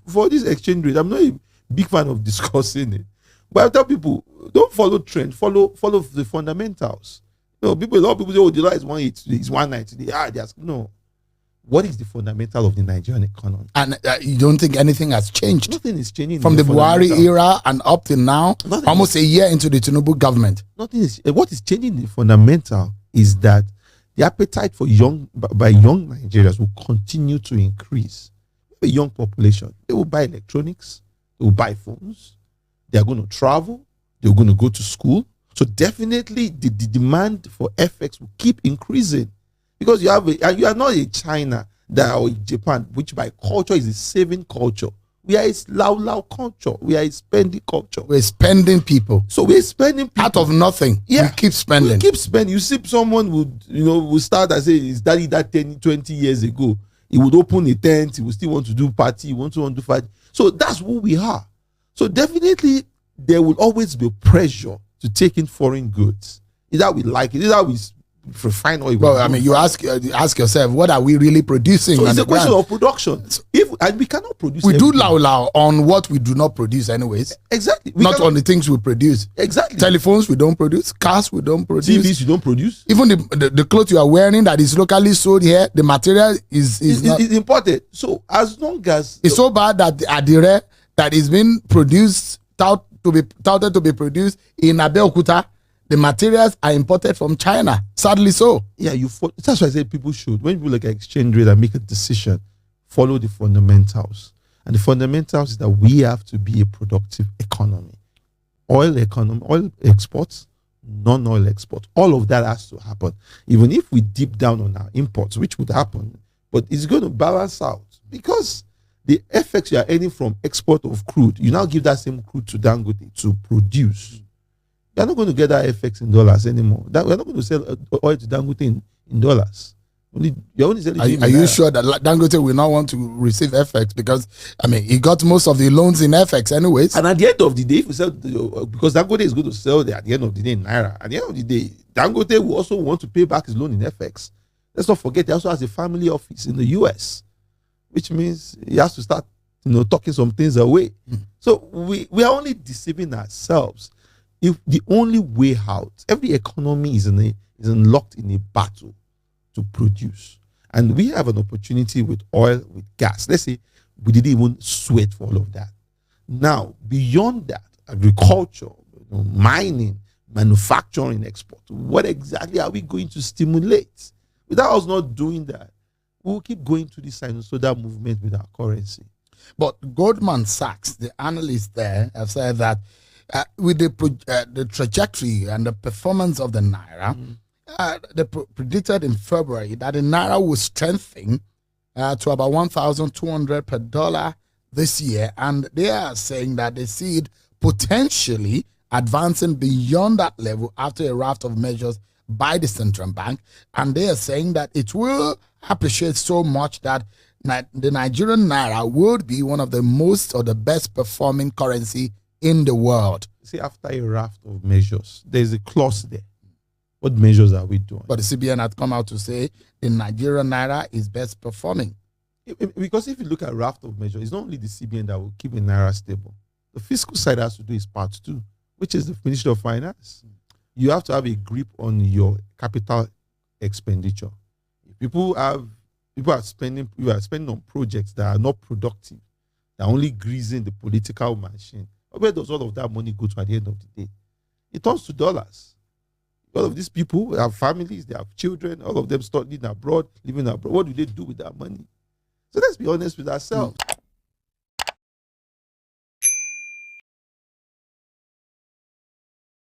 for this exchange rate, I'm not a big fan of discussing it. But I tell people, don't follow trend, follow the fundamentals. A lot of people say, oh, the dollar is 180, it's 190. No. What is the fundamental of the Nigerian economy? And you don't think anything has changed? Nothing is changing. From the Buhari era and up to now, almost a year into the Tinubu government. Nothing is. What is changing in the fundamental is that the appetite for by young Nigerians will continue to increase. A young population, they will buy electronics, they will buy phones, they are going to travel, they're going to go to school. So definitely the demand for FX will keep increasing, because you are not a China or Japan, which by culture is a saving culture. We are a loud culture. We are a spending culture. We're spending people. So we're spending people. Out of nothing. Yeah. We keep spending. We keep spending. You see someone would start and say his daddy that 10, 20 years ago, he would open a tent, he would still want to do party, he want to do party. So that's who we are. So definitely there will always be pressure to take in foreign goods. Either we like it, either we refine oil. Well, I mean, you ask yourself, what are we really producing? So it's a question of production. And we cannot produce. We do lao on what we do not produce, anyways. Exactly. Not on the things we produce. Exactly. Telephones we don't produce. Cars we don't produce. TVs you don't produce. Even the clothes you are wearing that is locally sold here, the material is imported. So as long as it's so bad that the adire that is being produced, touted to be produced in Abeokuta, the materials are imported from China. Sadly so. Yeah, that's why I say people should, when you look at exchange rate and make a decision, follow the fundamentals. And the fundamentals is that we have to be a productive economy. Oil exports, non-oil exports. All of that has to happen. Even if we dip down on our imports, which would happen, but it's going to balance out, because the FX you are earning from export of crude, you now give that same crude to Dangote to produce. You're not going to get that FX in dollars anymore. We're not going to sell oil to Dangote in dollars. You're only selling. Are you sure that Dangote will not want to receive FX? Because, I mean, he got most of the loans in FX anyways. And at the end of the day, if we sell, because Dangote is going to sell there at the end of the day in Naira, at the end of the day, Dangote will also want to pay back his loan in FX. Let's not forget, he also has a family office in the US, which means he has to start, talking some things away. So we are only deceiving ourselves. If the only way out, every economy is locked in a battle to produce. And we have an opportunity with oil, with gas. Let's say we didn't even sweat for all of that. Now, beyond that, agriculture, mining, manufacturing, export, what exactly are we going to stimulate? Without us not doing that, we'll keep going to this sinusoidal movement with our currency. But Goldman Sachs, the analyst there, have said that with the trajectory and the performance of the Naira, they predicted in February that the Naira will strengthen to about 1,200 per dollar this year. And they are saying that they see it potentially advancing beyond that level after a raft of measures by the central bank. And they are saying that it will appreciate so much that the Nigerian Naira would be one of the most or the best performing currency in the world. See, after a raft of measures, there's a clause there. What measures are we doing? But the CBN had come out to say the Nigerian Naira is best performing. Because if you look at raft of measures, it's not only the CBN that will keep the Naira stable. The fiscal side has to do its part too, which is the Ministry of Finance. You have to have a grip on your capital expenditure. People are spending on projects that are not productive. They're only greasing the political machine. Where does all of that money go to at the end of the day? It turns to dollars. All of these people have families, they have children, all of them studying abroad, living abroad. What do they do with that money? So let's be honest with ourselves.